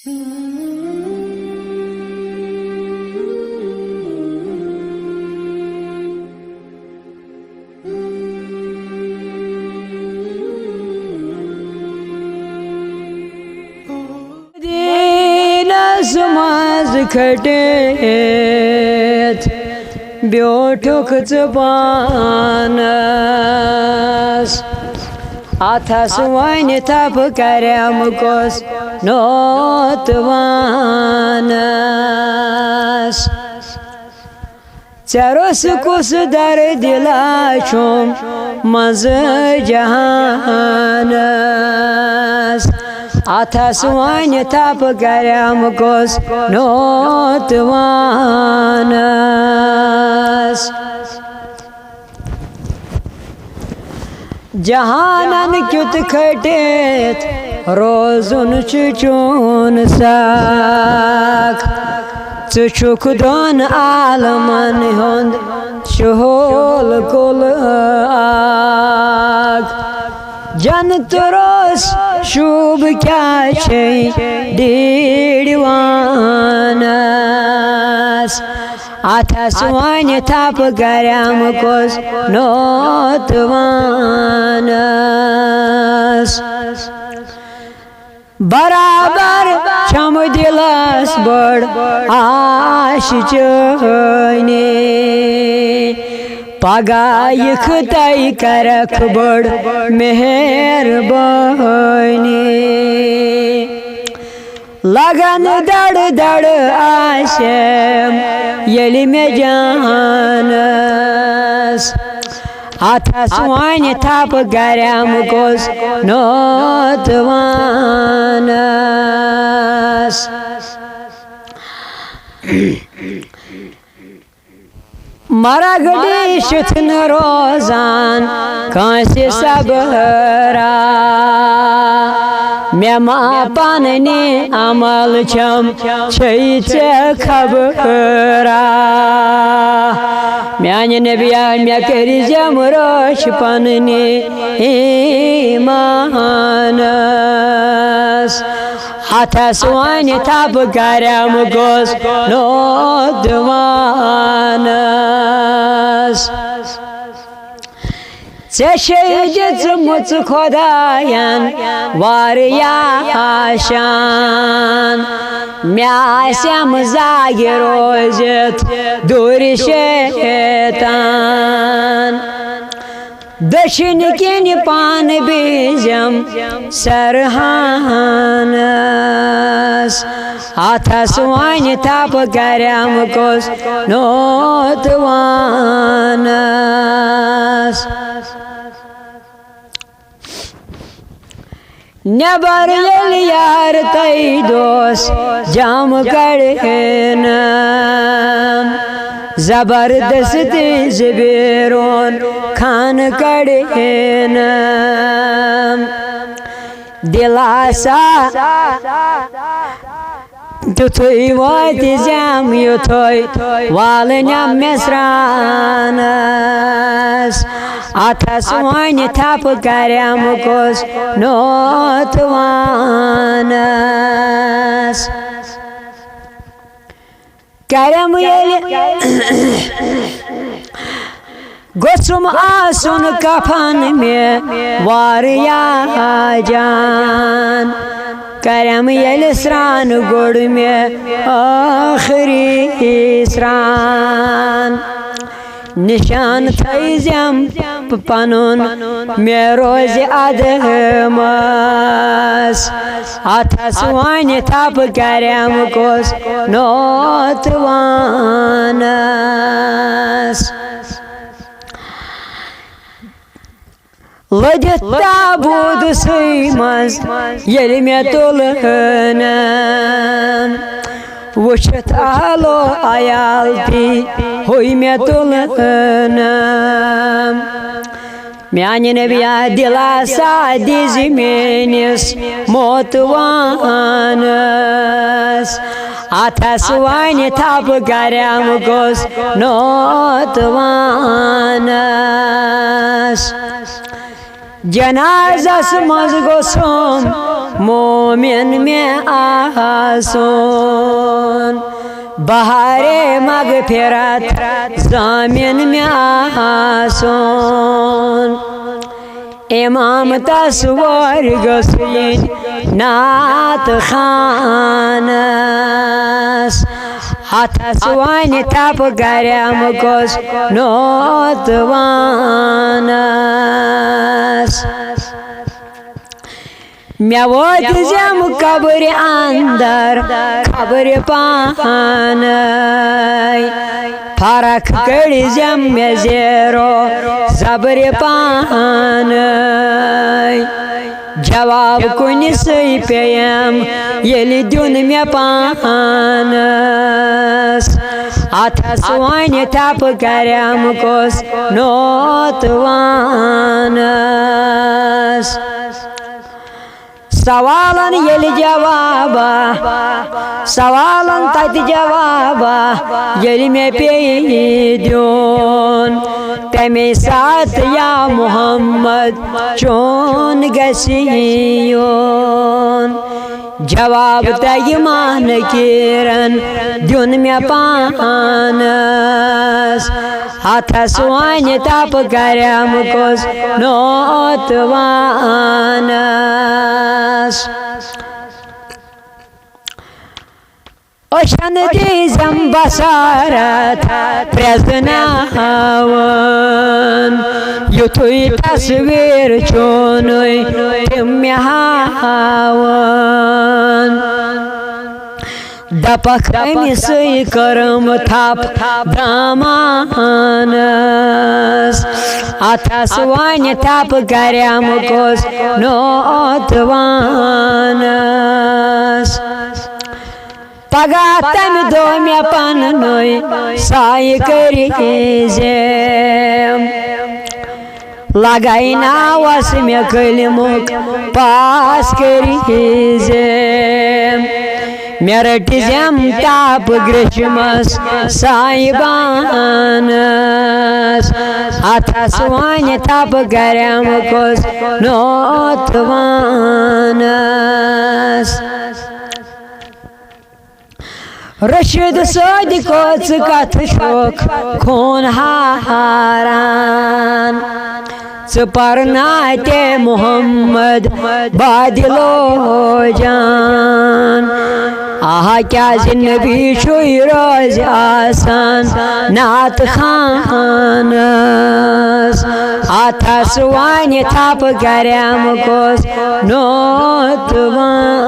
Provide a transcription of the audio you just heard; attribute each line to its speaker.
Speaker 1: मज खटेत ब्योठुक पानस अथस वन थप करम कोस नोतवानस चरोस कुस दर दिलाशुम मज जहानस अथस वन थप करम कोस नोतवानस जहानन क्युत खटेत रोजुन चुन साक चुक दोन आलमन हुंद शोल कुल आग जन्नत रोस शुभ क्या छे दीवानस अथस वन थप करम कोस नोतवानस बराबर छम दिलस बड़ आश चने पगा यख तय करख बड़ मेहरबानी लगन दड़ दड़ आशम यलि में जानस अथस वन थप करम कोस नोतवानस मरगड़ी शुथन रोजान कांसे सबरा मे मापने अमल छम छे खबरा म्यान नबिया मे करी जमरोश पन्ने ईमानस अथस वन थप करम कोस नोतवानस चेज मुच खुदायन वारिया आशान म्यासम जागे रोजत दूर शैतान दशिन किन पान बीजम सरहानस अथस वन थप करम कोस नोतवानस नबर यार तई दोस जाम कड़न जबरदस्त जबेरोन खान कड़न दिलासा तुथुई वात जाम युथुई वालन्या mesranas अथस वन थप करम कोस नोतवानस करम गोसुम आसुन कफन में वारिया जान करम यल स्रान गोड़ में आखिरी स्रान निशान थैजम पनुन मे रोज अदमस अथस वन थप करम कोस नोतवानस लदित ताबूद सैमज यलि मे तुलहनम वुचत आलो आयाल ती हुई मे तुलहनम म्यान नबिया दिलासा दिज मेनिस मोतवानस अथस वन थप करम कोस नोतवानस जनाजस मज गोसुम मोमिन में आसून बहारे मगफिरत ज़मीन में आसून इमाम तस्वर गसीन नात खानस हाथस वन तप गरम गोस नोतवानस मैं वो जम कब्र अंदर खबर पान फरक कर जम में जेरो सब्र पान जवाब कुन सही पेम ये दुन में पानस अथस वन तप करम कोस नोतवानस सवालन येल जवाबा सवालन तत जवाबा येल में पे द्योन तमे साथ या मोहम्मद चोन गसियोन जवाब तय मान किरन दुन में पानस हाथस वन तप करम कोस नोतवानस ओशन दीजम बसारत प्रजनावन युथुई तस्वीर चोनुई तिम हावन दपक अमिसई करम थाप ब्राह्मणस अथस वन तप करम कोस नोतवानस पगा तम दो में पन नोई साय करीजेम लगाई नावस में कलमुक पास करीजेम मेरा टिजम ताप ग्रीष्मस साइबानस अथस वन तप करम कोस नोतवानस रशीद सदिको कथ शोक खून हारान परनाते मोहम्मद बादिलो जान आहा क्या जिन्नबी शुई रोज आसान नात खानस अथस वन तप करम कोस नोतवान